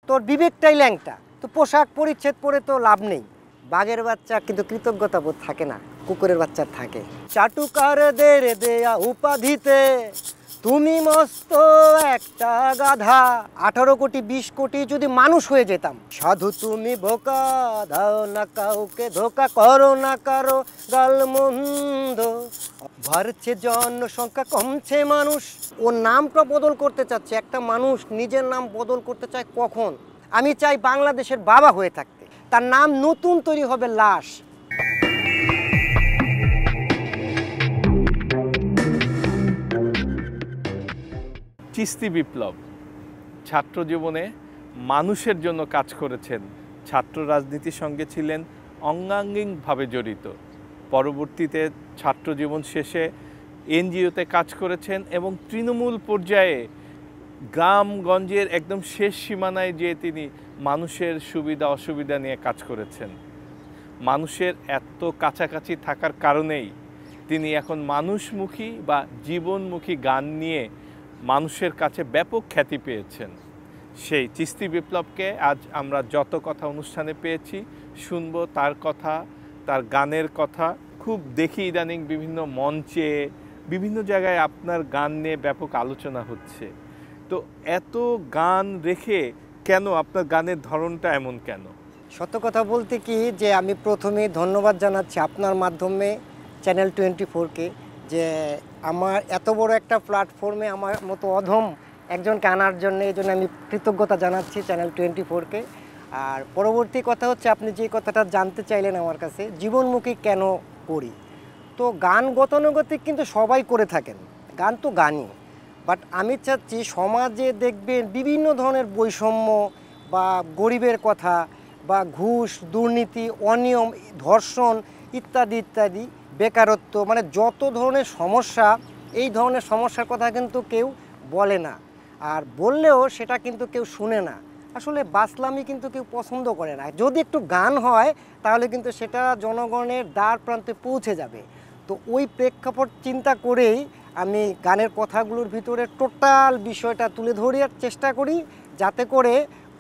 তোর বিবেকটাই ল্যাংটা, তো পোশাক পরিচ্ছেদ পরে তো লাভ নেই। বাঘের বাচ্চা কিন্তু কৃতজ্ঞতা বোধ থাকে না, কুকুরের বাচ্চা থাকে। চাটুকারদের দেয়া উপাধিতে তুমি মস্ত একটা গাধা। 18 কোটি 20 কোটি যদি মানুষ হয়ে যেতাম। সাধু তুমি বোকা, দাও না কাউকে ধোকা, করো না কারো গালমন্দ। বাড়ছে জনসংখ্যা, কমছে মানুষ। ও নামটা বদল করতে চাচ্ছে। একটা মানুষ নিজের নাম বদল করতে চায় কখন? আমি চাই বাংলাদেশের বাবা হয়ে থাকতে। তার নাম নতুন তৈরি হবে লাশ। চিস্তি বিপ্লব ছাত্র জীবনে মানুষের জন্য কাজ করেছেন, ছাত্র রাজনীতির সঙ্গে ছিলেন অঙ্গাঙ্গিকভাবে জড়িত। পরবর্তীতে ছাত্র জীবন শেষে এনজিওতে কাজ করেছেন এবং তৃণমূল পর্যায়ে গ্রামগঞ্জের একদম শেষ সীমানায় যে তিনি মানুষের সুবিধা অসুবিধা নিয়ে কাজ করেছেন। মানুষের এত কাছাকাছি থাকার কারণেই তিনি এখন মানুষমুখী বা জীবনমুখী গান নিয়ে মানুষের কাছে ব্যাপক খ্যাতি পেয়েছেন। সেই চিস্তি বিপ্লবকে আজ আমরা যত কথা অনুষ্ঠানে পেয়েছি, শুনবো তার কথা, তার গানের কথা। খুব দেখি ইদানিং বিভিন্ন মঞ্চে বিভিন্ন জায়গায় আপনার গান নিয়ে ব্যাপক আলোচনা হচ্ছে। তো এত গান রেখে কেন আপনার গানের ধরনটা এমন কেন? সত্য কথা বলতে কি, যে আমি প্রথমে ধন্যবাদ জানাচ্ছি আপনার মাধ্যমে চ্যানেল 24কে, যে আমার এত বড় একটা প্ল্যাটফর্মে আমার মতো অধম একজনকে আনার জন্য। এই জন্য আমি কৃতজ্ঞতা জানাচ্ছি চ্যানেল 24কে। আর পরবর্তী কথা হচ্ছে, আপনি যে কথাটা জানতে চাইলেন আমার কাছে, জীবনমুখী কেন করি। তো গান গতানুগতিক কিন্তু সবাই করে থাকেন, গান তো গানই। বাট আমি চাচ্ছি সমাজে দেখবেন বিভিন্ন ধরনের বৈষম্য বা গরিবের কথা বা ঘুষ, দুর্নীতি, অনিয়ম, ধর্ষণ ইত্যাদি ইত্যাদি, বেকারত্ব, মানে যত ধরনের সমস্যা, এই ধরনের সমস্যার কথা কিন্তু কেউ বলে না। আর বললেও সেটা কিন্তু কেউ শুনে না। আসলে বাসলামি কিন্তু কেউ পছন্দ করে না। যদি একটু গান হয় তাহলে কিন্তু সেটা জনগণের দ্বার প্রান্তে পৌঁছে যাবে। তো ওই প্রেক্ষাপট চিন্তা করেই আমি গানের কথাগুলোর ভিতরে টোটাল বিষয়টা তুলে ধরার চেষ্টা করি, যাতে করে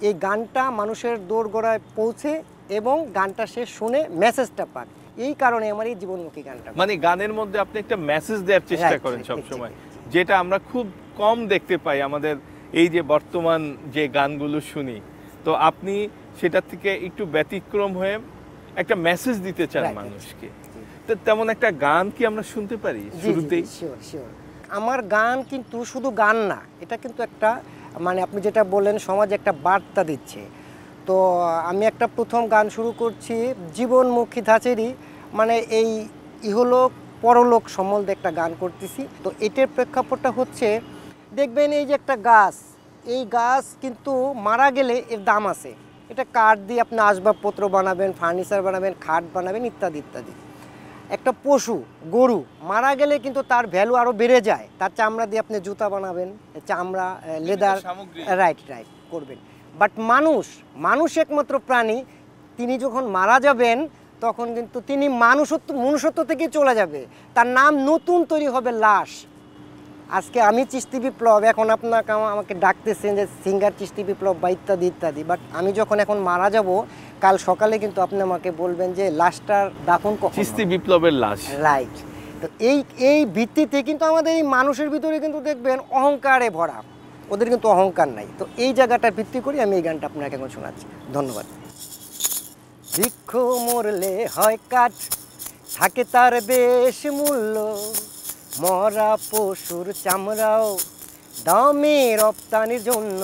এই গানটা মানুষের দোরগোড়ায় পৌঁছে এবং গানটা সে শুনে মেসেজটা পাক। এই কারণে আমার এই জীবনমুখী গানটা, মানে গানের মধ্যে আপনি একটা মেসেজ দেওয়ার চেষ্টা করেন সবসময়, যেটা আমরা খুব কম দেখতে পাই আমাদের এই যে বর্তমান যে গানগুলো শুনি। তো আপনি সেটা থেকে একটু ব্যতিক্রম হয়ে একটা মেসেজ দিতে চান মানুষকে। তো তেমন একটা গান কি আমরা শুনতে পারি শুরুতেই? Sure sure. আমার গান কিন্তু শুধু গান না, এটা কিন্তু একটা, মানে আপনি যেটা বললেন, সমাজে একটা বার্তা দিচ্ছে। তো আমি একটা প্রথম গান শুরু করছি জীবনমুখী ধাঁচেরই, মানে এই ইহলোক পরলোক সম্বন্ধে একটা গান করতেছি। তো এটার প্রেক্ষাপটটা হচ্ছে, দেখবেন এই যে একটা গাছ, এই গাছ কিন্তু মারা গেলে এর দাম আছে। এটা কাঠ দিয়ে আপনি আসবাবপত্র বানাবেন, ফার্নিচার বানাবেন, খাট বানাবেন ইত্যাদি ইত্যাদি। একটা পশু, গরু মারা গেলে কিন্তু তার ভ্যালু আরও বেড়ে যায়। তার চামড়া দিয়ে আপনি জুতা বানাবেন, চামড়া, লেদার, রাইট করবেন। বাট মানুষ একমাত্র প্রাণী, তিনি যখন মারা যাবেন তখন কিন্তু তিনি মনুষ্যত্ব থেকেই চলে যাবে। তার নাম নতুন তৈরি হবে লাশ। আজকে আমি চিস্তি বিপ্লব, এখন আপনাকে আমাকে ডাকতেছেন যে সিঙ্গার চিস্তি বিপ্লব বা ইত্যাদি ইত্যাদি। বাট আমি যখন এখন মারা যাব, কাল সকালে কিন্তু আপনি আমাকে বলবেন যে লাশটার দাফন কখন? চিস্তি বিপ্লবের লাশ, রাইট। তো এই ভিত্তিতে কিন্তু আমাদের এই মানুষের ভিতরে কিন্তু দেখবেন অহংকারে ভরা, ওদের কিন্তু অহংকার নাই। তো এই জায়গাটার ভিত্তি করে আমি এই গানটা আপনাকে এখন শোনাচ্ছি। ধন্যবাদ। বৃক্ষ মরলে হয় কাঠ, থাকে তার বেশ মূল্য, মরা পশুর চামড়াও দামে রপ্তানির জন্য।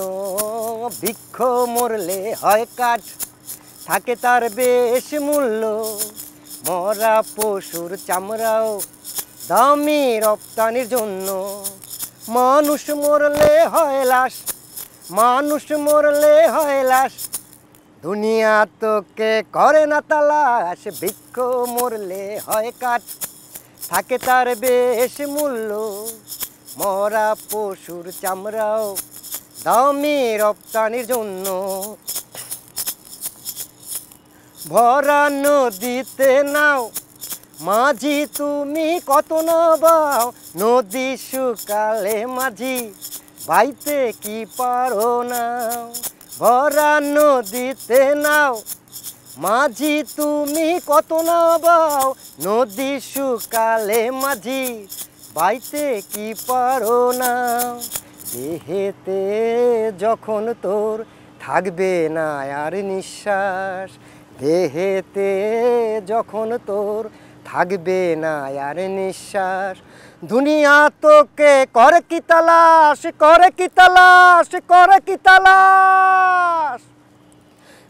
বৃক্ষ মরলে হয় কাঠ, থাকে তার বেশ মূল্য, মরা পশুর চামড়াও দামে রপ্তানির জন্য। মানুষ মরলে হয় লাশ, মানুষ মরলে হয় লাশ, দুনিয়া তোকে করে না তালাশ। বৃক্ষ মরলে হয় কাঠ, থাকে তার বেশ মূল্য, মরা পশুর চামড়াও দামি রপ্তানির জন্য। ভরা নদীতে নাও মাঝি তুমি কত নাবাও, নদী শুকালে মাঝি বাইতে কি পারো না। ভরা নদীতে নাও মাঝি তুমি কত নাবাও, নদী শুকালে মাঝি বাইতে কি পারো না। দেহেতে যখন তোর থাকবে না আর নিঃশ্বাস, দেহেতে যখন তোর থাকবে না আর নিঃশ্বাস, দুনিয়া তোকে করে কি তালাশ, করে কি তালাশ, করে কি তালাশ।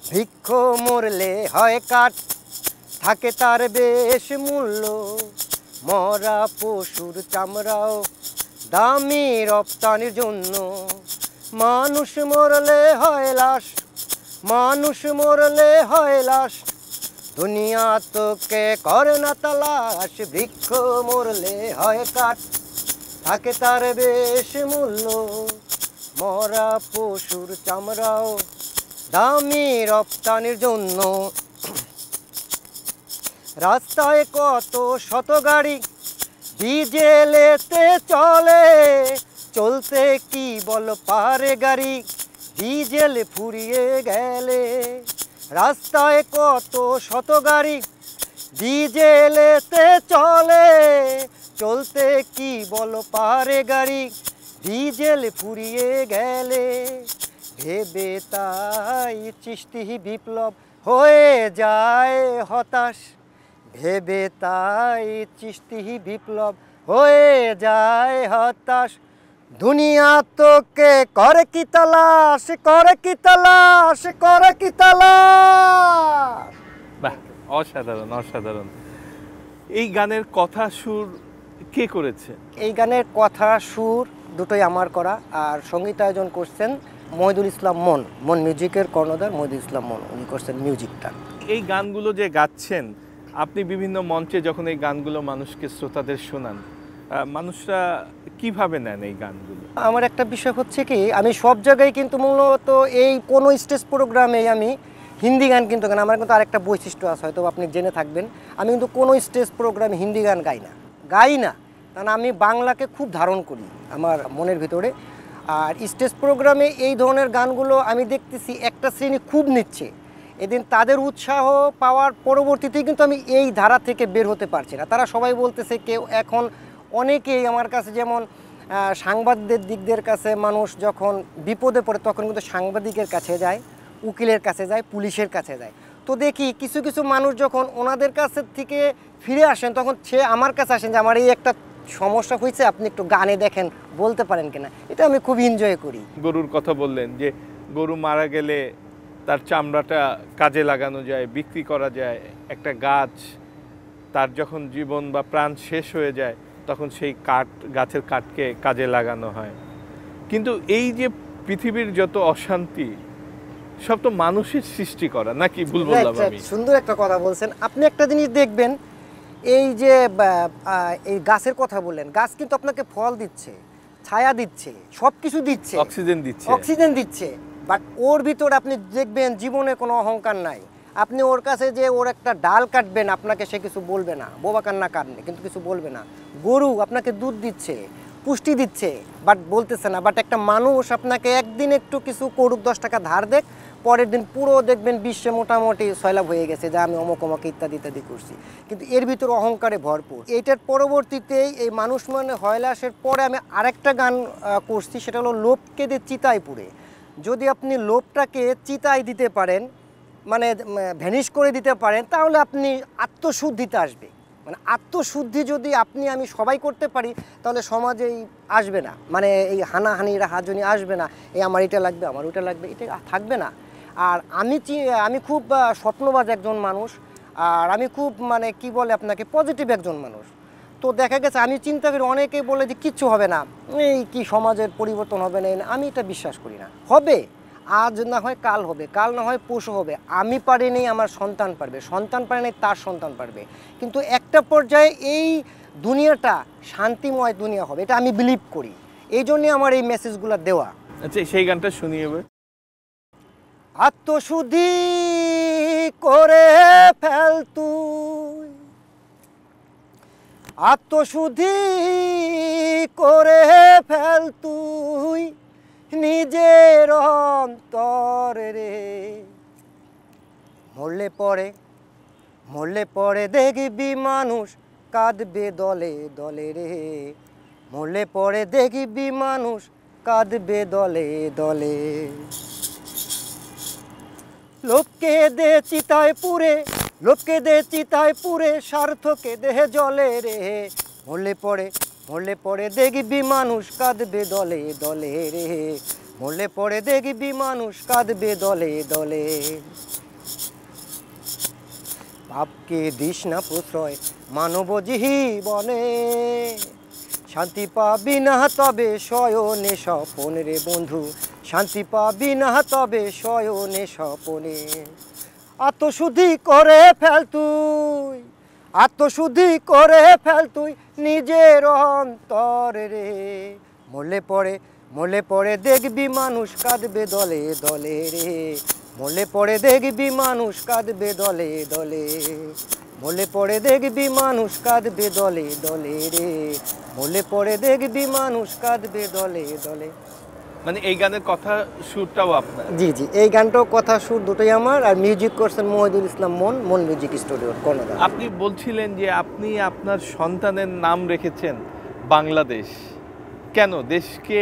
বৃক্ষ মরলে হয় কাঠ, থাকে তার বেশ মূল্য, মরা পশুর চামড়াও দামি রপ্তানির জন্য। মানুষ মরলে হয় লাশ, মানুষ মরলে হয় লাশ, দুনিয়া তোকে করে না তালাশ। বৃক্ষ মরলে হয় কাঠ, থাকে তার বেশ মূল্য, মরা পশুর চামড়াও দামি রপ্তানির জন্য। রাস্তায় কত শত গাড়ি ডিজেলেতে চলে, চলতে কি বল পারে গাড়ি ডিজেল ফুরিয়ে গেলে। রাস্তায় কত শত গাড়ি ডিজেলেতে চলে, চলতে কি বল পারে গাড়ি ডিজেল ফুরিয়ে গেলে। ভেবে তাই চিস্তি বিপ্লব হয়ে যায় হতাশ, ভেবে তাই চিস্তি বিপ্লব হয়ে যায় হতাশ। দুনিয়া তোকে করে কি তালাশ, করে কি তালাশ, করে কি তালাশ। বাহ, অসাধারণ অসাধারণ। এই গানের কথা সুর কে করেছে? এই গানের কথা সুর দুটোই আমার করা, আর সঙ্গীতায়োজন করছেন মহিদুল ইসলাম মন, মন মিউজিকের কর্ণধার মহিদুল ইসলাম মন, উনি করছেন মিউজিকটা। এই গানগুলো যে গাচ্ছেন আপনি বিভিন্ন মঞ্চে, যখন এই গানগুলো মানুষকে শ্রোতাদের শোনান, মানুষরা কিভাবে নেন এই গানগুলো? আমার একটা বিষয় হচ্ছে কি, আমি সব জায়গায় কিন্তু মূলত এই কোনো স্টেজ প্রোগ্রামে আমি হিন্দি গান কিন্তু গান, আমার কিন্তু আরেকটা বৈশিষ্ট্য আছে, হয়তো আপনি জেনে থাকবেন, আমি কিন্তু কোনো স্টেজ প্রোগ্রামে হিন্দি গান গাই না, কারণ আমি বাংলাকে খুব ধারণ করি আমার মনের ভিতরে। আর স্টেজ প্রোগ্রামে এই ধরনের গানগুলো আমি দেখতেছি একটা শ্রেণী খুব নিচ্ছে, এদিন তাদের উৎসাহ পাওয়ার পরবর্তীতেই কিন্তু আমি এই ধারা থেকে বের হতে পারছি না। তারা সবাই বলতেছে, কেউ এখন অনেকেই আমার কাছে, যেমন সাংবাদিকদের দিকদের কাছে মানুষ যখন বিপদে পড়ে তখন কিন্তু সাংবাদিকের কাছে যায়, উকিলের কাছে যায়, পুলিশের কাছে যায়। তো দেখি কিছু কিছু মানুষ যখন ওনাদের কাছে থেকে ফিরে আসেন তখন সে আমার কাছে আসেন যে আমার এই একটা সমস্যা হয়েছে, আপনি একটু গানে দেখেন, বলতে পারেন কিনা। এটা আমি খুব এনজয় করি। গরুর কথা বললেন যে গরু মারা গেলে তার চামড়াটা কাজে লাগানো যায়, বিক্রি করা যায়। একটা গাছ তার যখন জীবন বা প্রাণ শেষ হয়ে যায় তখন সেই কাঠ, গাছের কাঠকে কাজে লাগানো হয়। কিন্তু এই যে পৃথিবীর যত অশান্তি সব তো মানুষের সৃষ্টি করা, নাকি ভুল বললাম আমি? সুন্দর একটা কথা বলছেন আপনি। একটা জিনিস দেখবেন, এই যে এই গাছের কথা বললেন, গাছ কিন্তু আপনাকে ফল দিচ্ছে, ছায়া দিচ্ছে, সব কিছু দিচ্ছে, অক্সিজেন দিচ্ছে, বাট ওর ভিতর আপনি দেখবেন জীবনে কোনো অহংকার নাই। আপনি ওর কাছে যে ওর একটা ডাল কাটবেন, আপনাকে সে কিছু বলবে না, বোবা কান্না কাটবে কিন্তু কিছু বলবে না। গরু আপনাকে দুধ দিচ্ছে, পুষ্টি দিচ্ছে, বাট বলতেছে না। বাট একটা মানুষ আপনাকে একদিন একটু কিছু করুক, 10 টাকা ধার দেখ, পরের দিন পুরো দেখবেন বিশ্বে মোটামুটি সয়লাভ হয়ে গেছে যে আমি অমুক অমুক ইত্যাদি ইত্যাদি করছি, কিন্তু এর ভিতর অহংকারে ভরপুর। এইটার পরবর্তীতেই এই মানুষ মানে হয়লাসের পরে আমি আরেকটা গান করছি, সেটা হলো লোভকে দিয়ে চিতায় পুড়ে। যদি আপনি লোভটাকে চিতায় দিতে পারেন, মানে ভ্যানিশ করে দিতে পারেন, তাহলে আপনি আত্মশুদ্ধিতে আসবে। মানে আত্মশুদ্ধি যদি আপনি আমি সবাই করতে পারি, তাহলে সমাজেই আসবে না, মানে এই হানাহানি রাহাজনি আসবে না, এই আমার এটা লাগবে, আমার ওটা লাগবে, এটা থাকবে না। আর আমি খুব স্বপ্নবাজ একজন মানুষ, আর আমি খুব মানে কি বলে আপনাকে পজিটিভ একজন মানুষ। তো দেখা গেছে আমি চিন্তা করি, অনেকে বলে যে কিচ্ছু হবে না, এই কি সমাজের পরিবর্তন হবে না, আমি এটা বিশ্বাস করি না। হবে, আজ না হয় কাল হবে, কাল না হয় পরশু হবে। আমি পারিনি, আমার সন্তান পারবে, সন্তান পারে নাই, তার সন্তান পারবে। কিন্তু একটা পর্যায়ে এই দুনিয়াটা শান্তিময় দুনিয়া হবে, এটা আমি বিলিভ করি। এই জন্যে আমার এই মেসেজগুলো দেওয়া। আচ্ছা, সেই গানটা শুনিয়ে। আত্মশুদ্ধি করে ফেল তুই, আত্মশুদ্ধি করে ফেল তুই, নিজের অন্তরে রে। মরলে পরে দেখবি মানুষ কাঁদবে দলে দলে রে। মরলে পরে দেখবি মানুষ কাঁদবে দলে দলে। লোককে দে চিতায় পুরে, লোককে দে চিতায় পুরে, স্বার্থকে দেহে জলে রে। মরলে পরে দেখবি মানুষ কাঁদবে দলে দলে রে। মরলে পরে দেখবি মানুষ কাঁদবে দলে দলে। পাপকে দিস না প্রশ্রয় মানব জীবনে, শান্তি পাবি না তবে শয়নে স্বপনে রে বন্ধু। শান্তি পাবি না তবে শয়নে স্বপনে। আত্মশুদ্ধি করে ফেল তুই, আত্মশুদ্ধি করে ফেল তুই নিজের অন্তরে রে। মরলে পরে দেখবি মানুষ কাঁদবে দলে দলে রে। মরলে পরে দেখবি মানুষ কাঁদবে দলে দলে। মরলে পরে দেখবি মানুষ কাঁদবে দলে দলে রে। মরলে পরে দেখবি মানুষ কাঁদবে দলে দলে। মানে এই গানের কথা সুরটাও আপনার? জি জি, এই গানটাও কথা সুর দুটোই আমার, আর মিউজিক করছেন মহিদুল ইসলাম মন মিউজিক স্টুডিওর কর্ণধার। আপনি বলছিলেন যে আপনি আপনার সন্তানের নাম রেখেছেন বাংলাদেশ। কেন দেশকে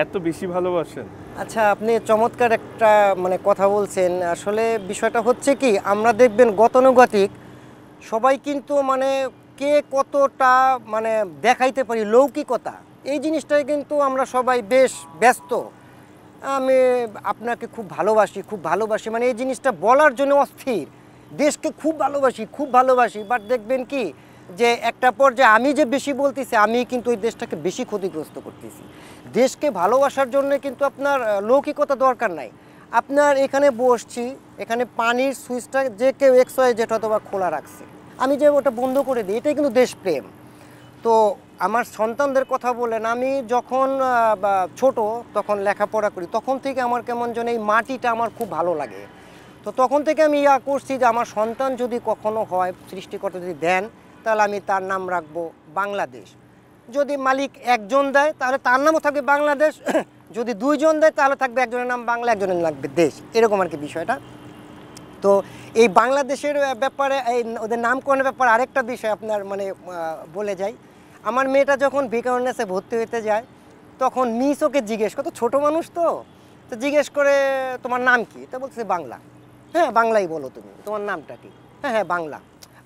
এত বেশি ভালোবাসেন? আচ্ছা, আপনি চমৎকার একটা মানে কথা বলছেন। আসলে বিষয়টা হচ্ছে কি, আমরা দেখবেন গতানুগতিক সবাই কিন্তু মানে কে কতটা মানে দেখাইতে পারি লৌকিকতা, এই জিনিসটাই কিন্তু আমরা সবাই বেশ ব্যস্ত। আমি আপনাকে খুব ভালোবাসি মানে এই জিনিসটা বলার জন্য অস্থির। দেশকে খুব ভালোবাসি, বাট দেখবেন কি যে একটা পর্যায়ে আমি যে বেশি বলতেছি, আমি কিন্তু ওই দেশটাকে বেশি ক্ষতিগ্রস্ত করতেছি। দেশকে ভালোবাসার জন্য কিন্তু আপনার লৌকিকতা দরকার নাই। আপনার এখানে বসছি, এখানে পানির সুইচটা যে কেউ XYZ অথবা খোলা রাখছে, আমি যে ওটা বন্ধ করে দিই, এটাই কিন্তু দেশপ্রেম। তো আমার সন্তানদের কথা বলেন, আমি যখন ছোট তখন লেখাপড়া করি, তখন থেকে আমার কেমন যেন এই মাটিটা আমার খুব ভালো লাগে। তো তখন থেকে আমি করছি যে আমার সন্তান যদি কখনো হয়, সৃষ্টিকর্তা যদি দেন, তাহলে আমি তার নাম রাখবো বাংলাদেশ। যদি মালিক একজন দেয় তাহলে তার নামও থাকবে বাংলাদেশ, যদি দুইজন দেয় তাহলে থাকবে একজনের নাম বাংলা, একজনের লাগবে দেশ, এরকম আর কি বিষয়টা। তো এই বাংলাদেশের ব্যাপারে এই ওদের নামকরণের ব্যাপারে আরেকটা বিষয় আপনার মানে বলে যাই। আমার মেয়েটা যখন ভিকারুন্নেসে ভর্তি হতে যায়, তখন মিস ওকে জিজ্ঞেস, কত ছোটো মানুষ তো জিজ্ঞেস করে তোমার নাম কি, তো বলছে বাংলা। হ্যাঁ বাংলাই বলো, তুমি তোমার নামটা কি? হ্যাঁ বাংলা।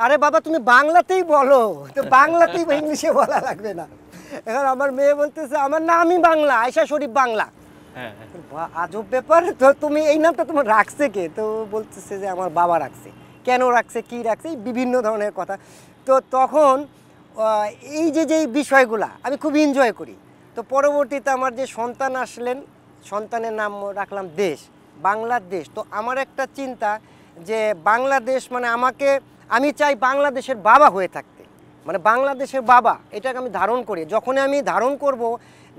আরে বাবা তুমি বাংলাতেই বলো, তো বাংলাতেই ইংলিশে বলা লাগবে না। এখন আমার মেয়ে বলতেছে আমার নামই বাংলা, আয়শা শরীফ বাংলা। আজব ব্যাপার, তো তুমি এই নামটা তোমার রাখছে কে? তো বলতেছে যে আমার বাবা রাখছে। কেন রাখছে, কি রাখছে, বিভিন্ন ধরনের কথা। তো তখন এই যে বিষয়গুলা আমি খুব এনজয় করি। তো পরবর্তীতে আমার যে সন্তান আসলেন, সন্তানের নাম রাখলাম দেশ, বাংলাদেশ। তো আমার একটা চিন্তা যে বাংলাদেশ মানে আমি চাই বাংলাদেশের বাবা হয়ে থাকতে, মানে বাংলাদেশের বাবা, এটাকে আমি ধারণ করি। যখনই আমি ধারণ করব,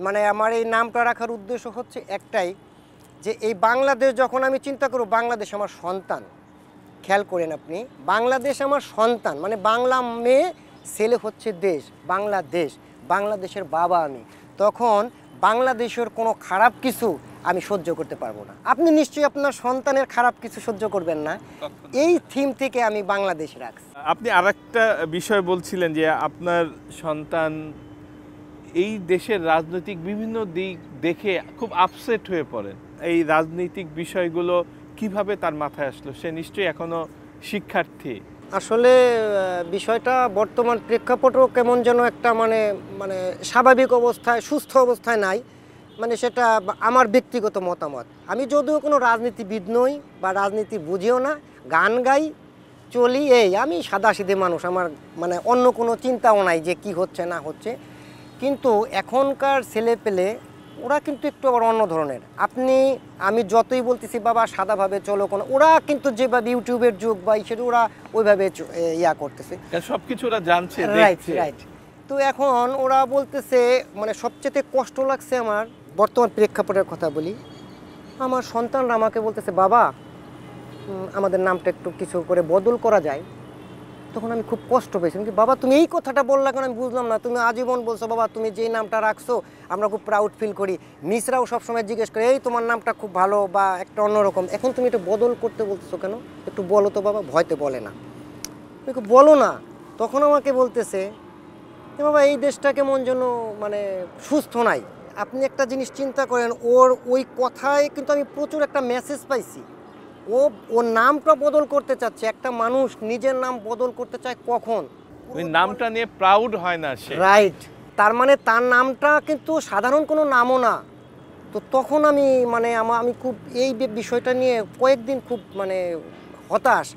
মানে আমার এই নামটা রাখার উদ্দেশ্য হচ্ছে একটাই, যে এই বাংলাদেশ যখন আমি চিন্তা করব, বাংলাদেশ আমার সন্তান। খেয়াল করেন আপনি, বাংলাদেশ আমার সন্তান, মানে বাংলা মেয়ে, ছেলে হচ্ছে দেশ, বাংলাদেশ, বাংলাদেশের বাবা আমি। তখন বাংলাদেশের কোনো খারাপ কিছু আমি সহ্য করতে পারবো না। আপনি নিশ্চয়ই আপনার সন্তানের খারাপ কিছু সহ্য করবেন না, এই থিম থেকে আমি বাংলাদেশ রাখছি। আপনি আরেকটা বিষয় বলছিলেন যে আপনার সন্তান এই দেশের রাজনৈতিক বিভিন্ন দিক দেখে খুব আপসেট হয়ে পড়েন। এই রাজনৈতিক বিষয়গুলো কিভাবে তার মাথায় আসলো? সে নিশ্চয়ই এখনো শিক্ষার্থী। আসলে বিষয়টা বর্তমান প্রেক্ষাপটও কেমন যেন একটা মানে মানে স্বাভাবিক অবস্থায়, সুস্থ অবস্থায় নাই। মানে সেটা আমার ব্যক্তিগত মতামত। আমি যদিও কোনো রাজনীতিবিদ নই বা রাজনীতি বুঝিও না, গান গাই, চলি, এই আমি সাদাসিধে মানুষ, আমার মানে অন্য কোনো চিন্তাও নাই যে কি হচ্ছে না হচ্ছে। কিন্তু এখনকার ছেলেপেলে ওরা কিন্তু একটু আবার অন্য ধরনের। আমি যতই বলতেছি বাবা সাদাভাবে চলো, কোনো ওরা কিন্তু যেভাবে ইউটিউবের যুগ বা সেটা ওরা ওইভাবে করতেছে, সবকিছু ওরা জানছে। রাইট। তো এখন ওরা বলতেছে, মানে সবচেয়ে কষ্ট লাগছে আমার বর্তমান প্রেক্ষাপটের কথা বলি, আমার সন্তানরা আমাকে বলতেছে বাবা আমাদের নামটা একটু কিছু করে বদল করা যায়। তখন আমি খুব কষ্ট পেয়েছিলাম কি বাবা তুমি এই কথাটা বললা কেন, আমি বুঝলাম না। তুমি আজীবন বলছো বাবা তুমি যেই নামটা রাখছো আমরা খুব প্রাউড ফিল করি, মিসরাও সবসময় জিজ্ঞেস করে এই তোমার নামটা খুব ভালো বা একটা অন্যরকম, এখন তুমি এটা বদল করতে বলতেছো কেন, একটু বলো তো বাবা। ভয়তে বলে না, তুমি বলো না। তখন আমাকে বলতেছে যে বাবা এই দেশটা কেমন যেন মানে সুস্থ নাই। আপনি একটা জিনিস চিন্তা করেন, ওই কথায় কিন্তু আমি প্রচুর একটা মেসেজ পাইছি। ওর নামটা বদল করতে চাচ্ছে, একটা মানুষ নিজের নাম বদল করতে চায় কখন? ওই নামটা নিয়ে প্রাউড হয় না সে। রাইট, তার মানে তার নামটা কিন্তু সাধারণ কোনো নামও না। তো তখন আমি মানে আমি খুব এই বিষয়টা নিয়ে কয়েকদিন খুব মানে হতাশ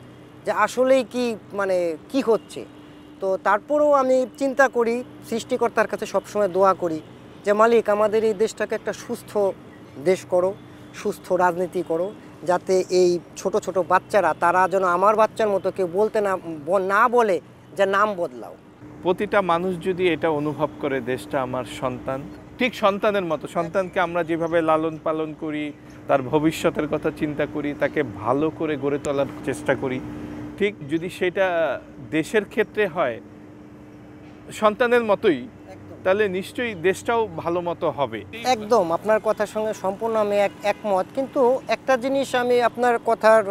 যে আসলেই কি মানে কি হচ্ছে। তো তারপরেও আমি চিন্তা করি, সৃষ্টিকর্তার কাছে সবসময় দোয়া করি যে মালিক আমাদের এই দেশটাকে একটা সুস্থ দেশ করো, সুস্থ রাজনীতি করো, যাতে এই ছোট ছোট বাচ্চারা তারা যেন আমার বাচ্চার মতো কেউ বলতে না বলে যে নাম বদলাও। প্রতিটা মানুষ যদি এটা অনুভব করে দেশটা আমার সন্তান, ঠিক সন্তানের মতো, সন্তানকে আমরা যেভাবে লালন পালন করি, তার ভবিষ্যতের কথা চিন্তা করি, তাকে ভালো করে গড়ে তোলার চেষ্টা করি, ঠিক যদি সেটা দেশের ক্ষেত্রে হয় সন্তানের মতোই, তাহলে নিশ্চয়ই দেশটাও ভালো মতো হবে। একদম আপনার কথার সঙ্গে সম্পূর্ণ আমি একমত। কিন্তু একটা জিনিস আমি আপনার কথার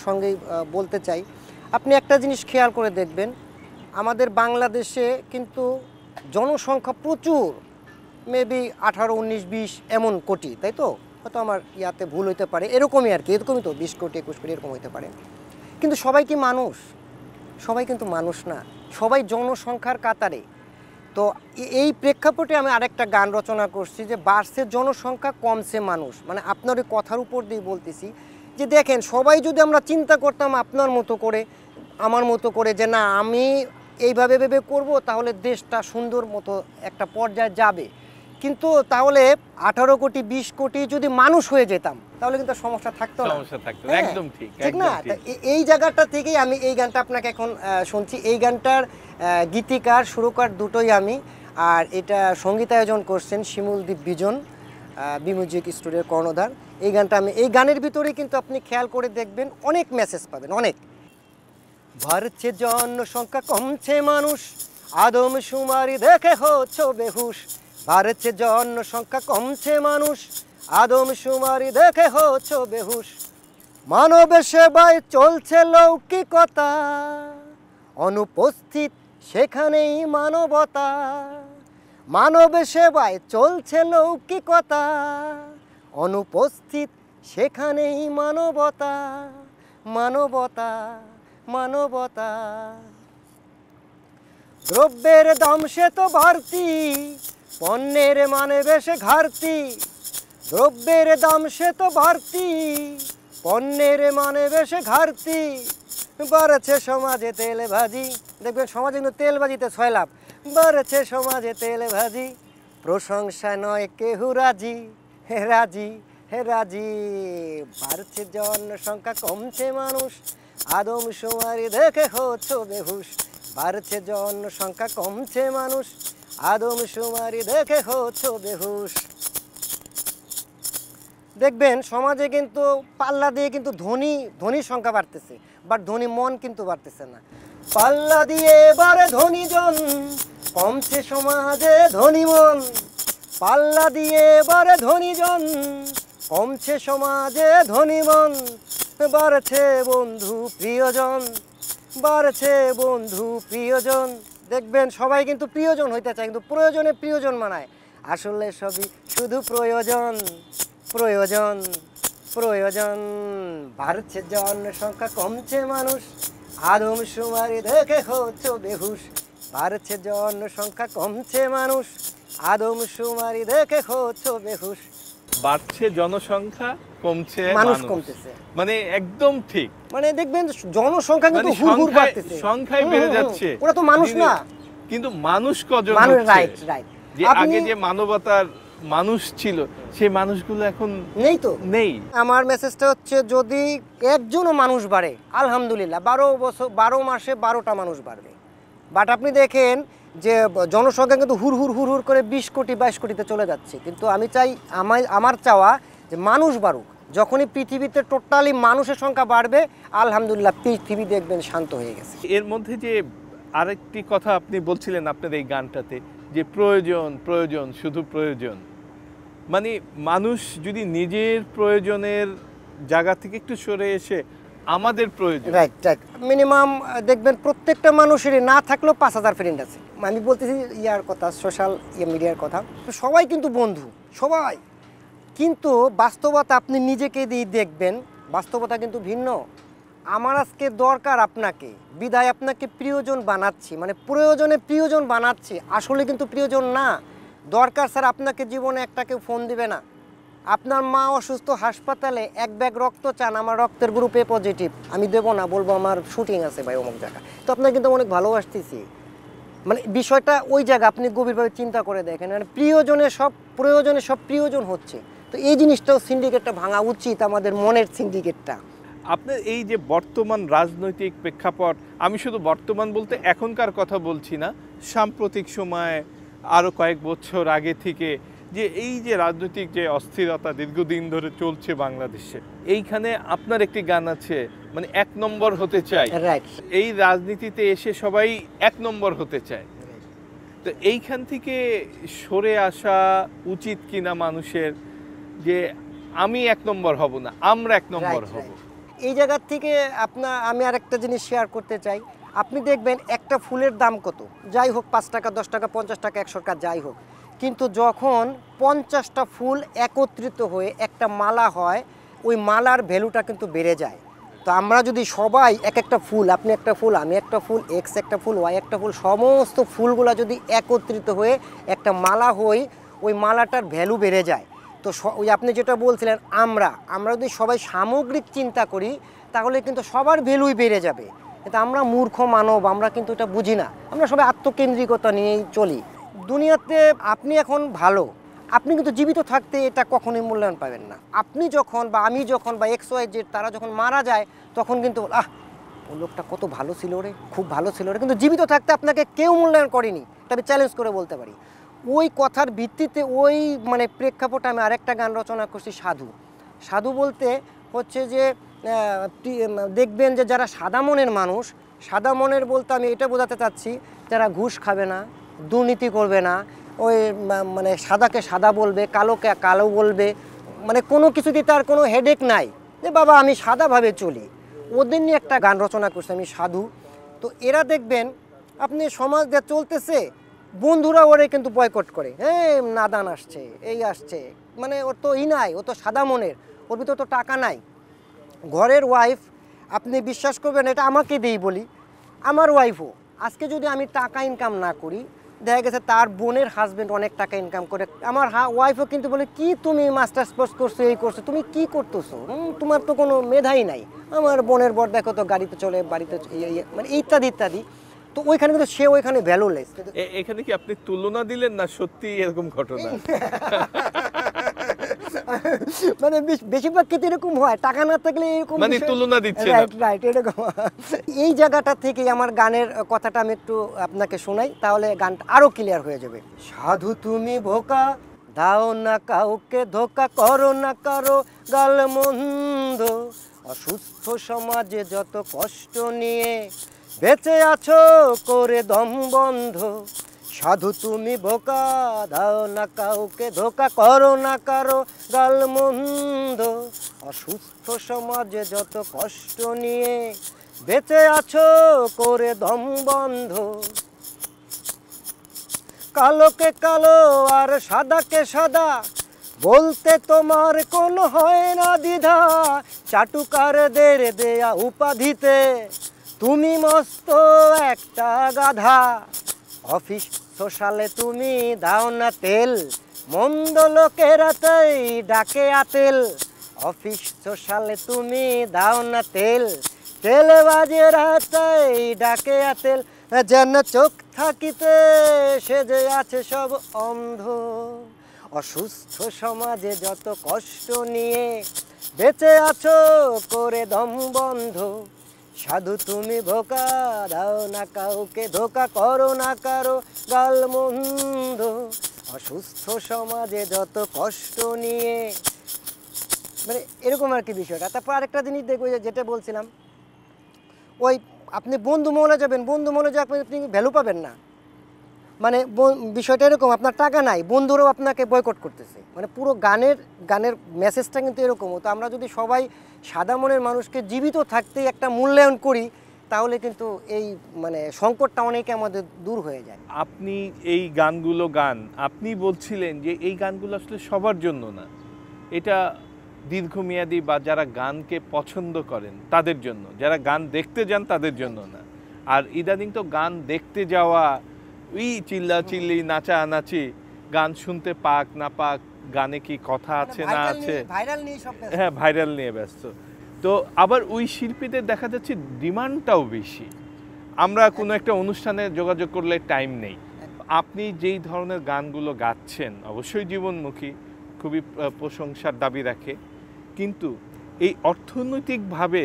সঙ্গেই বলতে চাই, আপনি একটা জিনিস খেয়াল করে দেখবেন, আমাদের বাংলাদেশে কিন্তু জনসংখ্যা প্রচুর, মেবি 18, 19, 20 এমন কোটি, তাই তো? হয়তো আমার ইয়াতে ভুল হইতে পারে, এরকমই আর কি, এরকমই তো 20 কোটি 21 কোটি এরকম হইতে পারে। কিন্তু সবাই কি মানুষ? সবাই কিন্তু মানুষ না, সবাই জনসংখ্যার কাতারে। তো এই প্রেক্ষাপটে আমি আরেকটা গান রচনা করছি যে বাড়ছে জনসংখ্যা কমছে মানুষ, মানে আপনার ওই কথার উপর দিয়ে বলতেছি যে দেখেন সবাই যদি আমরা চিন্তা করতাম আপনার মতো করে আমার মতো করে যে না আমি এইভাবে ভেবে করব, তাহলে দেশটা সুন্দর মতো একটা পর্যায়ে যাবে। কিন্তু তাহলে 18 কোটি 20 কোটি যদি মানুষ হয়ে যেতাম তাহলে কিন্তু সমস্যা থাকতো না। সমস্যা থাকতো, হ্যাঁ, একদম ঠিক, ঠিক না? একদম ঠিক। এই জায়গাটা থেকেই আমি এই গানটা আপনাকে এখন শুনছি। এই গানটার গীতিকার সুরকার দুটোই আমি, আর এটা সঙ্গীতায়োজন করছেন শিমুলদীপ বিজন, বি মিউজিক স্টুডিওর কর্ণধার। এই গানটা আমি এই গানের ভিতরে কিন্তু আপনি খেয়াল করে দেখবেন অনেক মেসেজ পাবেন, অনেক। বাড়ছে জনসংখ্যা কমছে মানুষ, আদমশুমারি দেখে হচ্ছ বেহুশ। বাড়ছে জনসংখ্যা কমছে মানুষ, আদমশুমারি দেখে হচ্ছ বেহুশ। মানবের সেবায় চলছে লৌকিকতা, অনুপস্থিত সেখানেই মানবতা। মানবের সেবায় চলছে লৌকিকতা, অনুপস্থিত সেখানেই মানবতা। মানবতা মানবতা। দ্রব্যের দাম সে তো বাড়তি, পণ্যের মানে বেশে ঘাটতি। দ্রব্যের দাম সে তো বাড়তি, পণ্যের মানে বেশে ঘাটতি। বাড়ছে সমাজে তেল ভাজি, দেখবেন সমাজে কিন্তু তেল ভাজিতে 6 লাভ। বাড়ছে সমাজে তেল ভাজি, প্রশংসা নয় কেহু রাজি। হে রাজি হে রাজি। বাড়ছে জনসংখ্যা কমছে মানুষ, আদমশুমারি দেখে হচ্ছ বেহুশ। বাড়ছে জনসংখ্যা কমছে মানুষ, আদমশুমারি দেখে হচ্ছ বেহুশ। দেখবেন সমাজে কিন্তু পাল্লা দিয়ে কিন্তু ধনীর সংখ্যা বাড়তেছে, বাট ধনী মন কিন্তু বাড়তেছে না। পাল্লা দিয়ে এবারে ধনীজন, কমছে সমাজে ধনী মন। পাল্লা দিয়ে এবারে ধনীজন, কমছে সমাজে ধনী মন। বাড়ছে বন্ধু প্রিয়জন, বাড়ছে বন্ধু প্রিয়জন। দেখবেন সবাই কিন্তু প্রিয়জন হইতে চায়, কিন্তু প্রয়োজনে প্রিয়জন মানায়। আসলে সবই শুধু প্রয়োজন প্রয়োজন প্রয়োজন। বাড়ছে জনসংখ্যা কমছে মানুষ, আদমশুমারি দেখে হচ্ছ বেহুশ। বাড়ছে জনসংখ্যা কমছে মানুষ, আদমশুমারি দেখে হচ্ছ বেহুশ। বাড়ছে জনসংখ্যা কমছে মানুষ মানুষ। কমতেছে, মানে একদম ঠিক। মানে দেখবেন জনসংখ্যা কিন্তু মানে হুড় হুড় বাড়তেছে, সংখ্যায় বেড়ে যাচ্ছে, ওরা তো মানুষ না। কিন্তু মানুষ কজন মানুষ, হচ্ছে? Right right. যে আগে যে মানবতার মানুষ ছিল সেই মানুষগুলো এখন নেই তো নেই। আমার মেসেজটা হচ্ছে যদি একজনও মানুষ বাড়ে আলহামদুলিল্লাহ, 12 মাসে 12টা মানুষ বাড়বে। বাট আপনি দেখেন যে জনসংখ্যা কিন্তু হুড় হুড় হুড় হুড় করে 20 কোটি 22 কোটিতে চলে যাচ্ছে। কিন্তু আমি চাই আমার চাওয়া যে মানুষ বাড়ুক, যখনই পৃথিবীতে টোটালি মানুষের সংখ্যা বাড়বে, আলহামদুলিল্লাহ পৃথিবী দেখবেন শান্ত হয়ে গেছে। এর মধ্যে যে আরেকটি কথা আপনি বলছিলেন আপনার এই গানটাতে, যে প্রয়োজন প্রয়োজন শুধু প্রয়োজন, মানে মানুষ যদি নিজের প্রয়োজনের জায়গা থেকে একটু সরে এসে আমাদের প্রয়োজন, রাইট রাইট, মিনিমাম দেখবেন প্রত্যেকটা মানুষেরই না থাকলেও 5,000 ফ্রেন্ড আছে। আমি বলতেছি ইয়ার কথা, সোশ্যাল মিডিয়ার কথা। সবাই কিন্তু বন্ধু, সবাই, কিন্তু বাস্তবতা আপনি নিজেকে দিয়ে দেখবেন, বাস্তবতা কিন্তু ভিন্ন। আমার আজকে দরকার আপনাকে, বিদায় আপনাকে প্রিয়জন বানাচ্ছি, মানে প্রয়োজনে প্রিয়জন বানাচ্ছি, আসলে কিন্তু প্রিয়জন না। দরকার স্যার আপনাকে জীবনে একটা কেউ ফোন দিবে না। আপনার মা অসুস্থ, হাসপাতালে, এক ব্যাগ রক্ত চান, আমার রক্তের গ্রুপে পজিটিভ, আমি দেবো না, বলবো আমার শুটিং আছে ভাই অমুক জায়গায়, তো আপনাকে কিন্তু অনেক ভালোবাসতেছি। মানে বিষয়টা ওই জায়গা আপনি গভীরভাবে চিন্তা করে দেখেন, মানে প্রিয়জনের সব প্রয়োজনে সব প্রিয়জন হচ্ছে। তো এই জিনিসটাও সিন্ডিকেটটা ভাঙা উচিত, আমাদের মনের সিন্ডিকেটটা। আপনার এই যে বর্তমান রাজনৈতিক প্রেক্ষাপট, আমি শুধু বর্তমান বলতে এখনকার কথা বলছি না, সাম্প্রতিক সময়ে আরও কয়েক বছর আগে থেকে যে এই যে রাজনৈতিক যে অস্থিরতা দীর্ঘদিন ধরে চলছে বাংলাদেশে, এইখানে আপনার একটি গান আছে, মানে 1 নম্বর হতে চাই। রাইট, এই রাজনীতিতে এসে সবাই 1 নম্বর হতে চায়, তো এইখান থেকে সরে আসা উচিত কিনা মানুষের, যে আমি 1 নম্বর হব না, আমরা 1 নম্বর হব। এই জায়গার থেকে আমি আরেকটা জিনিস শেয়ার করতে চাই। আপনি দেখবেন একটা ফুলের দাম কত, যাই হোক 5 টাকা, 10 টাকা, 50 টাকা, 100 টাকা, যাই হোক, কিন্তু যখন 50টা ফুল একত্রিত হয়ে একটা মালা হয়, ওই মালার ভ্যালুটা কিন্তু বেড়ে যায়। তো আমরা যদি সবাই এক একটা ফুল, আপনি একটা ফুল, আমি একটা ফুল, এক্স একটা ফুল, ওয়াই একটা ফুল, সমস্ত ফুলগুলা যদি একত্রিত হয়ে একটা মালা হই, ওই মালাটার ভ্যালু বেড়ে যায়। তো ওই আপনি যেটা বলছিলেন, আমরা যদি সবাই সামগ্রিক চিন্তা করি, তাহলে কিন্তু সবার ভ্যালুই বেড়ে যাবে। কিন্তু আমরা মূর্খ মানব, আমরা কিন্তু এটা বুঝি না, আমরা সবাই আত্মকেন্দ্রিকতা নিয়েই চলি দুনিয়াতে। আপনি এখন ভালো, আপনি কিন্তু জীবিত থাকতে এটা কখনোই মূল্যায়ন পাবেন না। আপনি যখন বা আমি যখন বা এক্স ওয়াই জেড তারা যখন মারা যায়, তখন কিন্তু ও লোকটা কত ভালো ছিল রে, খুব ভালো ছিল রে, কিন্তু জীবিত থাকতে আপনাকে কেউ মূল্যায়ন করেনি, এটা আমি চ্যালেঞ্জ করে বলতে পারি। ওই কথার ভিত্তিতে ওই মানে প্রেক্ষাপটে আমি আরেকটা গান রচনা করছি, সাধু। সাধু বলতে হচ্ছে যে দেখবেন যে যারা সাদা মনের মানুষ, সাদা মনের বলতে আমি এটা বোঝাতে চাচ্ছি, যারা ঘুষ খাবে না, দুর্নীতি করবে না, ওই মানে সাদাকে সাদা বলবে, কালোকে কালো বলবে, মানে কোনো কিছুতে তার কোনো হেডেক নাই, যে বাবা আমি সাদাভাবে চলি, ওদের নিয়ে একটা গান রচনা করছি আমি, সাধু। তো এরা দেখবেন আপনি সমাজ যা চলতেছে, বন্ধুরা ওরে কিন্তু বয়কট করে, হ্যাঁ নাদান আসছে, এই আসছে, মানে ওর তো নাই, ও তো সাদা মনের, ওর ভিতর তো টাকা নাই। ঘরের ওয়াইফ, আপনি বিশ্বাস করবেন, এটা আমাকে দিয়েই বলি, আমার ওয়াইফও আজকে যদি আমি টাকা ইনকাম না করি, দেখা গেছে তার বোনের হাজব্যান্ড অনেক টাকা ইনকাম করে, আমার ওয়াইফও কিন্তু বলে কি তুমি মাস্টার্স কোর্স করছো, এই করছো, তুমি কি করতেছো, তোমার তো কোনো মেধাই নাই, আমার বোনের বর দেখো তো গাড়িতে চলে, বাড়িতে মানে ইত্যাদি ইত্যাদি। তো ওইখানে কিন্তু সে ওইখানে ভ্যালুলেস। এখানে কি আপনি তুলনা দিলেন না সত্যি এরকম ঘটনা? মানে বেশিরভাগ ক্ষেত্রে এরকম হয়, টাকা না থাকলে এরকম, মানে তুলনা দিচ্ছে। রাইট, এরকম। এই জায়গাটা থেকে আমার গানের কথাটা আমি একটু আপনাকে শোনাই, তাহলে গানটা আরো ক্লিয়ার হয়ে যাবে। সাধু তুমি ভোকা, দাও না কাউকে ধোকা, করো না কারো গাল মন্দ, অসুস্থ সমাজে যত কষ্ট নিয়ে বেঁচে আছো করে দম বন্ধ। সাধু তুমি বোকা, দাও না কাউকে ধোকা, করো না কারো গাল মন্দ, অসুস্থ সমাজে যত কষ্ট নিয়ে বেঁচে আছো করে দম বন্ধ। কালোকে কালো আর সাদাকে সাদা বলতে তোমার কোনো হয় না দ্বিধা, চাটুকারদের দেয়া উপাধিতে তুমি মস্ত একটা গাধা। অফিস সোশ্যালে তুমি দাও না তেল, মন্দ লোকেরা তাই ডাকে আতেল। অফিস সোশ্যালে তুমি দাও না তেল, তেলবাজেরা তাই ডাকে আতেল। যেন চোখ থাকিতে সেজে আছে সব অন্ধ, অসুস্থ সমাজে যত কষ্ট নিয়ে বেঁচে আছো করে দম বন্ধ। সাধু তুমি ভোকা, দাও না কাউকে ধোকা, করো না কারো গাল মন্দ, অসুস্থ সমাজে যত কষ্ট নিয়ে মানে এরকম আর কি বিষয়টা। তারপর আরেকটা জিনিস দেখবো, যেটা বলছিলাম, ওই আপনি বন্ধু মহলে যাবেন, বন্ধু মহলে যে আপনি ভ্যালু পাবেন না। মানে বিষয়টা এরকম, আপনার টাকা নাই, বন্ধুরাও আপনাকে বয়কট করতেছে। মানে পুরো গানের মেসেজটা কিন্তু এরকম। তো আমরা যদি সবাই সাদা মনের মানুষকে জীবিত থাকতেই একটা মূল্যায়ন করি, তাহলে কিন্তু এই মানে সংকটটা অনেকে আমাদের দূর হয়ে যায়। আপনি এই গানগুলো আপনি বলছিলেন যে এই গানগুলো আসলে সবার জন্য না, এটা দীর্ঘমেয়াদী বা যারা গানকে পছন্দ করেন তাদের জন্য, যারা গান দেখতে যান তাদের জন্য না। আর ইদানিং তো গান দেখতে যাওয়া, ওই চিল্লাচিল্লি নাচানাচি, গান শুনতে পাক না পাক, গানে কি কথা আছে না আছে, ভাইরাল নিয়ে সব, হ্যাঁ ভাইরাল নিয়ে ব্যস্ত। তো আবার ওই শিল্পীদের দেখা যাচ্ছে ডিমান্ডটাও বেশি, আমরা কোনো একটা অনুষ্ঠানে যোগাযোগ করলে টাইম নেই। আপনি যেই ধরনের গানগুলো গাচ্ছেন অবশ্যই জীবনমুখী, খুবই প্রশংসার দাবি রাখে, কিন্তু এই অর্থনৈতিকভাবে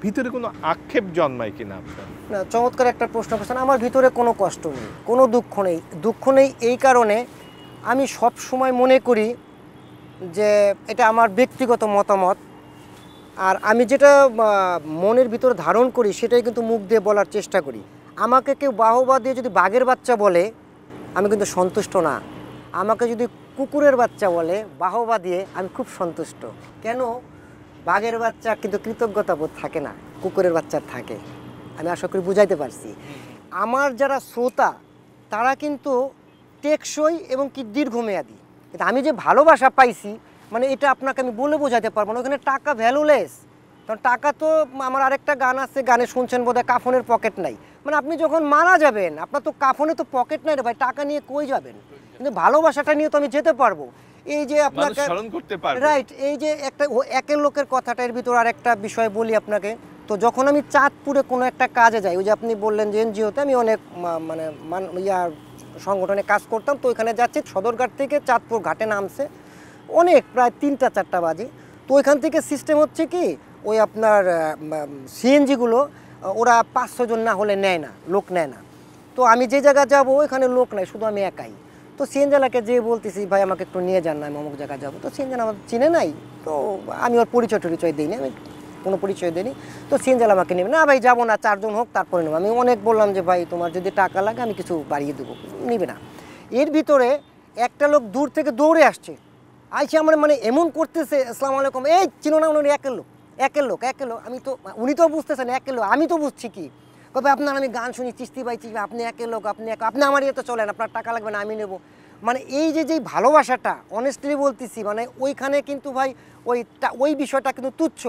ভিতরে কোনো আক্ষেপ জন্মায় কিনা আপনার? না, চমৎকার একটা প্রশ্ন করছেন। আমার ভিতরে কোনো কষ্ট নেই, কোনো দুঃখ নেই এই কারণে আমি সব সময় মনে করি যে এটা আমার ব্যক্তিগত মতামত, আর আমি যেটা মনের ভিতরে ধারণ করি সেটাই কিন্তু মুখ দিয়ে বলার চেষ্টা করি। আমাকে কেউ বাহবা দিয়ে যদি বাঘের বাচ্চা বলে, আমি কিন্তু সন্তুষ্ট না। আমাকে যদি কুকুরের বাচ্চা বলে বাহবা দিয়ে, আমি খুব সন্তুষ্ট। কেন? বাঘের বাচ্চা কিন্তু কৃতজ্ঞতা বোধ থাকে না, কুকুরের বাচ্চার থাকে। আমি আশা করি বুঝাইতে পারছি। আমার যারা শ্রোতা তারা কিন্তু টেকসই এবং কি দীর্ঘমেয়াদী। কিন্তু আমি যে ভালোবাসা পাইছি, মানে এটা আপনাকে আমি বলে বোঝাতে পারবো না। ওখানে টাকা ভ্যালুলেস, কারণ টাকা তো, আমার আরেকটা গান আছে, গানে শুনছেন বোধহয়, কাফনের পকেট নাই। মানে আপনি যখন মারা যাবেন, আপনার তো কাফনে তো পকেট নাই রে ভাই, টাকা নিয়ে কই যাবেন? কিন্তু ভালোবাসাটা নিয়ে তো আমি যেতে পারবো। এই যে আপনাকে স্মরণ করতে পারবে, রাইট, এই যে একটা একের লোকের কথাটার ভিতর আর একটা বিষয় বলি আপনাকে। তো যখন আমি চাঁদপুরে কোনো একটা কাজে যাই, ওই যে আপনি বললেন যে এনজিওতে, আমি অনেক মানে সংগঠনে কাজ করতাম, তো ওইখানে যাচ্ছি, সদরঘাট থেকে চাঁদপুর ঘাটে নামছে অনেক, প্রায় 3টা-4টা বাজে। তো ওইখান থেকে সিস্টেম হচ্ছে কি, ওই আপনার সিএনজিগুলো ওরা 5-6 জন না হলে নেয় না, লোক নেয় না। তো আমি যে জায়গা যাবো ওইখানে লোক নাই, শুধু আমি একাই। তো সিএনজালাকে যে বলতেছি, ভাই আমাকে একটু নিয়ে যান না, আমি অমুক জায়গায় যাবো। তো সিএনজাল আমার চিনে নাই, তো আমি ওর পরিচয় দিইনি, আমি কোনো পরিচয় দিইনি। তো সিএনজাল আমাকে নেবে না, ভাই যাবো না, 4 জন হোক তারপরে নেবো। আমি অনেক বললাম যে ভাই তোমার যদি টাকা লাগে আমি কিছু বাড়িয়ে দেবো, নিবে না। এর ভিতরে একটা লোক দূর থেকে দৌড়ে আসছে, আইসে আমার মানে এমন করতেছে, আসসালামু আলাইকুম, এই চিনো না, উনি একের লোক। আমি তো, উনি তো বুঝতেছেন একের লোক, আমি তো বুঝছি কি কবে আপনার, আমি গান শুনি চিস্তি ভাই, আপনি একের লোক, আপনি আমার ইয়েতে চলেন, আপনার টাকা লাগবে না, আমি নেবো। মানে এই যে ভালোবাসাটা, অনেস্টলি বলতেছি, মানে ওইখানে কিন্তু ভাই ওই বিষয়টা কিন্তু তুচ্ছ।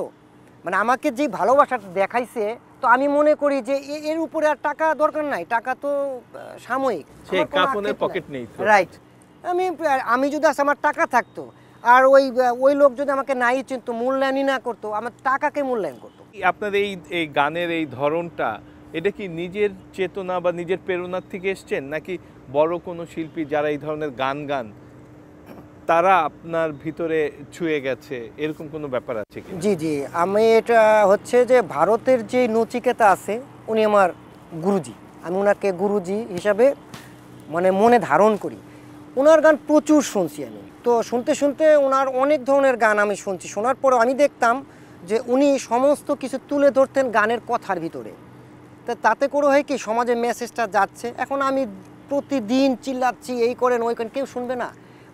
মানে আমাকে যে ভালোবাসাটা দেখাইছে, তো আমি মনে করি যে এর উপরে আর টাকা দরকার নাই, টাকা তো সাময়িক, পকেট নেই। রাইট। আমি যদি আমার টাকা থাকতো, আর ওই লোক যদি আমাকে নাই চিনতো, মূল্যায়নই না করতো, আমার টাকাকে মূল্যায়ন করতো। আপনার এই গানের এই ধরনটা, এটা কি নিজের চেতনা বা নিজের প্রেরণার থেকে এসছেন, নাকি বড় কোনো শিল্পী যারা এই ধরনের গান তারা আপনার ভিতরে ছুঁয়ে গেছে, এরকম কোনো ব্যাপার আছে কি? জি, আমি এটা হচ্ছে যে ভারতের যে নচিকেতা আছে, উনি আমার গুরুজি, আমি ওনাকে গুরুজি হিসাবে মানে মনে ধারণ করি। ওনার গান প্রচুর শুনছি আমি, তো শুনতে ওনার অনেক ধরনের গান আমি শুনছি। শোনার পরে আমি দেখতাম যে উনি সমস্ত কিছু তুলে ধরতেন গানের কথার ভিতরে। তাতে করে হয় কি, সমাজে মেসেজটা যাচ্ছে। এখন আমি প্রতিদিন চিল্লাচ্ছি, এই করেন ওই করেন, কেউ শুনবে না।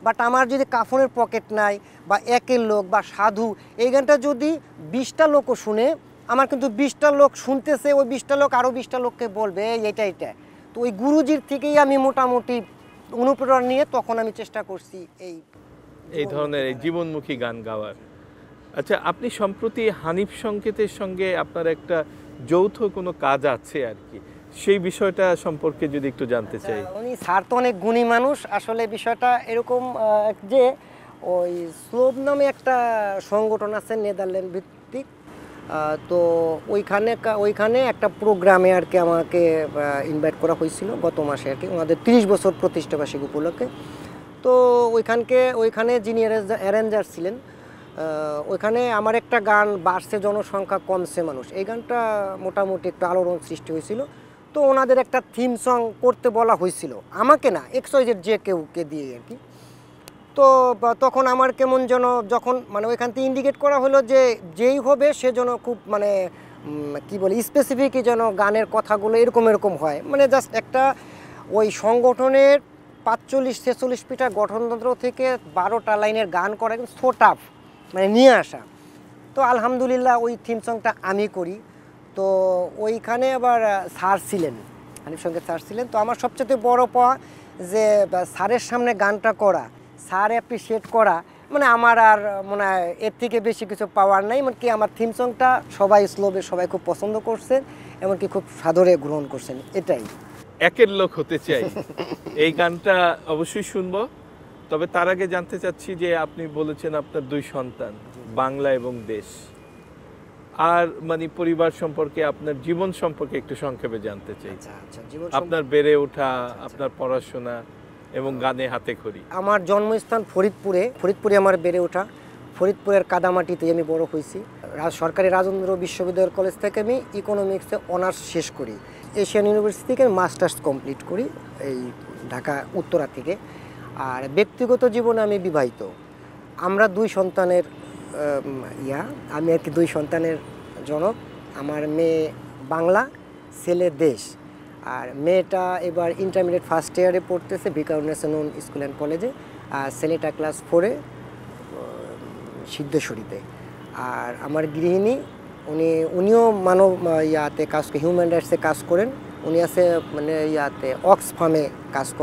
বাট আমার যদি কাফনের পকেট নাই, বা একের লোক, বা সাধু, এই গানটা যদি 20টা লোকও শুনে, আমার কিন্তু 20টা লোক শুনতেছে, ওই 20টা লোক আরও 20টা লোককে বলবে এটা। তো ওই গুরুজির থেকেই আমি মোটামুটি অনুপ্রেরণা নিয়ে তখন আমি চেষ্টা করছি এই ধরনের এই জীবনমুখী গান গাওয়ার। আচ্ছা, আপনি সম্প্রতি হানিফ সংকেতের সঙ্গে আপনার একটা যৌথ কোনো কাজ আছে আর কি, সেই বিষয়টা সম্পর্কে যদি একটু জানতে চাই। উনি স্যার তো অনেক গুণী মানুষ। আসলে বিষয়টা এরকম যে ওই স্লোব নামে একটা সংগঠন আছে নেদারল্যান্ড ভিত্তিক, তো ওইখানে একটা প্রোগ্রামে আর কি আমাকে ইনভাইট করা হয়েছিল গত মাসে আর কি, ওনাদের 30 বছর প্রতিষ্ঠাবার্ষিকী উপলক্ষে। তো ওইখানে যিনি অ্যারেঞ্জার ছিলেন, ওইখানে আমার একটা গান বাড়ছে জনসংখ্যা কমছে মানুষ, এই গানটা মোটামুটি একটু আলোড়ন সৃষ্টি হয়েছিল। তো ওনাদের একটা থিম সং করতে বলা হয়েছিল, আমাকে না, XYZ যে কেউকে দিয়ে আর কি। তো তখন আমার কেমন যেন যখন মানে ওইখান থেকে ইন্ডিকেট করা হলো যে যেই হবে সে যেন খুব মানে কি বলে স্পেসিফিক যেন গানের কথাগুলো এরকম এরকম হয়, মানে জাস্ট একটা ওই সংগঠনের 45-46 পিটার গঠনতন্ত্র থেকে 12টা লাইনের গান করা কিন্তু সো টাফ, মানে নিয়ে আসা। তো আলহামদুলিল্লাহ ওই থিম সংটা আমি করি। তো ওইখানে আবার স্যার ছিলেন, হানিফ সংকেত স্যার ছিলেন। তো আমার সবচেয়ে বড় পাওয়া যে স্যারের সামনে গানটা করা, স্যার অ্যাপ্রিসিয়েট করা, মানে আমার আর মনে হয় এর থেকে বেশি কিছু পাওয়ার নাই। এমনকি আমার থিম সংটা সবাই স্লোবে সবাই খুব পছন্দ করছেন, এমনকি খুব সাদরে গ্রহণ করছেন। এটাই একের লোক হতে চাই, এই গানটা অবশ্যই শুনবো। তবে তার আগে জানতে চাচ্ছি যে আপনি বলেছেন আপনার 2 সন্তান, বাংলা এবং দেশ, আর মানে পরিবার সম্পর্কে আপনার জীবন সম্পর্কে একটু সংক্ষেপে জানতে চাই। আপনার বেড়ে ওঠা, আপনার পড়াশোনা এবং গানে হাতে খড়ি। আমার জন্মস্থান ফরিদপুরে আমার বেড়ে ওঠা। ফরিদপুরের কাদামাটিতে আমি বড় হয়েছি। সরকারি রাজেন্দ্র বিশ্ববিদ্যালয় কলেজ থেকে আমি ইকোনমিক্সে অনার্স শেষ করি। এশিয়ান ইউনিভার্সিটি থেকে মাস্টার্স কমপ্লিট করি এই ঢাকা উত্তরা থেকে। আর ব্যক্তিগত জীবনে আমি বিবাহিত। আমরা 2 সন্তানের আমি আর কি 2 সন্তানের জনক। আমার মেয়ে বাংলা, ছেলে দেশ। আর মেয়েটা এবার ইন্টারমিডিয়েট ফার্স্ট ইয়ারে পড়তেছে বিকারুন্নেসা নূন স্কুল অ্যান্ড কলেজে, আর ছেলেটা ক্লাস 4-এ সিদ্ধেশ্বরীতে। আর আমার গৃহিণী উনিও মানব হিউম্যান রাইটসে কাজ করেন। উনি আছে মানে অক্সফামে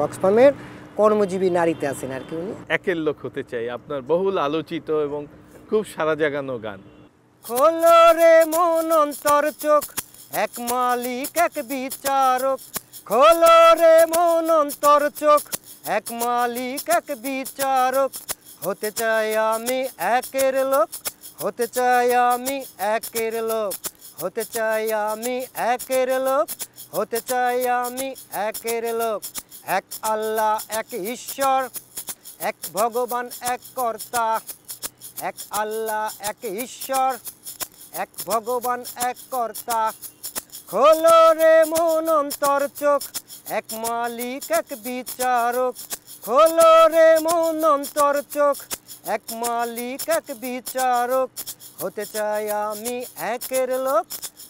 অক্সফামের কর্মজীবী নারীতে আছেন আর কি। উনি একের লোক হতে চাই, আপনার বহুল আলোচিত এবং খুব সারা জাগানো গান। খোলো রে মন অন্তর চোখ, এক মালিক এক বিচারক। খোলো রে মন অন্তর চোখ, এক মালিক এক বিচারক। হতে চাই আমি একের লোক, হতে চাই আমি একের লোক, হতে চাই আমি একের লোক, হতে চাই আমি একের লোক। এক আল্লাহ এক ঈশ্বর, এক ভগবান এক কর্তা। এক আল্লাহ এক ঈশ্বর, এক ভগবান এক কর্তা। খোলো রে মন অন্তর চোখ, এক মালিক এক বিচারক। খোলো রে মন অন্তর চোখ, এক মালিক এক বিচারক। হতে চাই আমি একের লোক,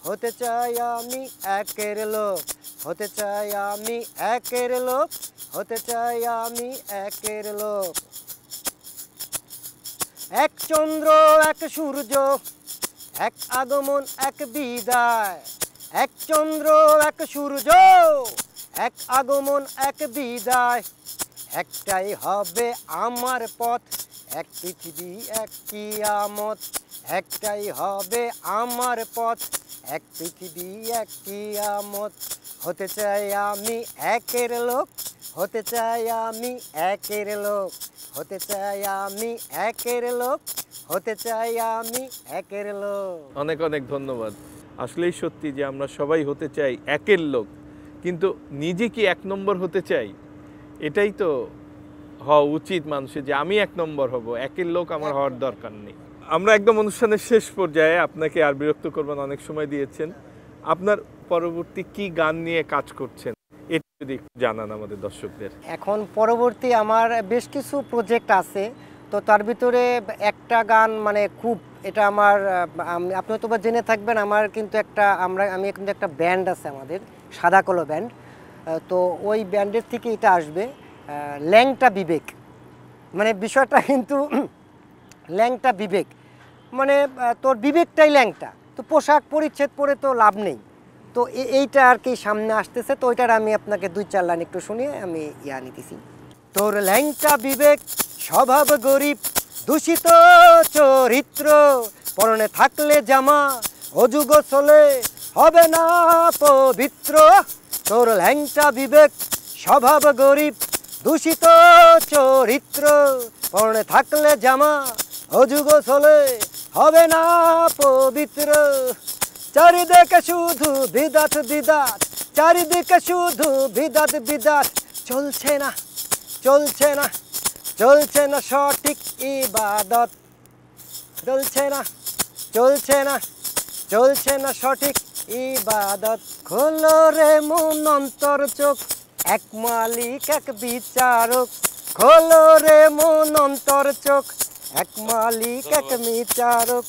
হতে চাই আমি একের লোক, হতে চাই আমি একের লোক, হতে চাই আমি একের লোক। এক চন্দ্র এক সূর্য, এক আগমন এক বিদায়। এক চন্দ্র এক সূর্য, এক আগমন এক বিদায়। একটাই হবে আমার পথ, এক পৃথিবী এক কিয়ামত। একটাই হবে আমার পথ, এক পৃথিবী এক কিয়ামত। হতে চাই আমি একের লোক, হতে চাই আমি একের লোক, হতে চাই আমি একের লোক, হতে চাই আমি একের লোক। অনেক অনেক ধন্যবাদ। আসলেই সত্যি যে আমরা সবাই হতে চাই একের লোক, কিন্তু নিজে কি 1 নম্বর হতে চাই? এটাই তো হওয়া উচিত মানুষের, যে আমি 1 নম্বর হব, একের লোক আমার হওয়ার দরকার নেই। আমরা একদম অনুষ্ঠানের শেষ পর্যায়ে, আপনাকে আর বিরক্ত করবেন, অনেক সময় দিয়েছেন। আপনার পরবর্তী কি গান নিয়ে কাজ করছেন এটা যদি একটু জানান আমাদের দর্শকদের। এখন পরবর্তী আমার বেশ কিছু প্রজেক্ট আছে। তো তার ভিতরে একটা গান মানে খুব এটা আমার আপনি হয়তো বা জেনে থাকবেন, আমার কিন্তু আমি কিন্তু একটা ব্যান্ড আছে আমাদের, সাদা কালো ব্যান্ড। তো ওই ব্যান্ডের থেকে এটা আসবে ল্যাংটা বিবেক। মানে বিষয়টা কিন্তু ল্যাংটা বিবেক, মানে তোর বিবেকটাই ল্যাংটা, তো পোশাক পরিচ্ছেদ পরে তো লাভ নেই। তো এইটা আর কি সামনে আসতেছে। তো ওইটার আমি আপনাকে 2-4 লাইন একটু শুনিয়ে আমি নিতেছি। তোর ল্যাংটা বিবেক, স্বভাব গরিব, দূষিত চরিত্র, পরনে থাকলে জামা অজু গোসলে হবে না পবিত্র। তোর ল্যাংটা বিবেক, স্বভাব গরিব, দূষিত চরিত্র, পরনে থাকলে জামা অজু গোসলে হবে না পবিত্র। চারিদিকে শুধু বিদাত বিদাত, চারিদিকে শুধু বিদাত বিদাত। চলছে না চলছে না চলছে না সঠিক ইবাদত, চলছে না চলছে না চলছে না সঠিক ইবাদত। খোলো রে মন অন্তর চোখ, এক মালিক এক বিচারক। খোলো রে মন অন্তর চোখ, এক মালিক এক বিচারক।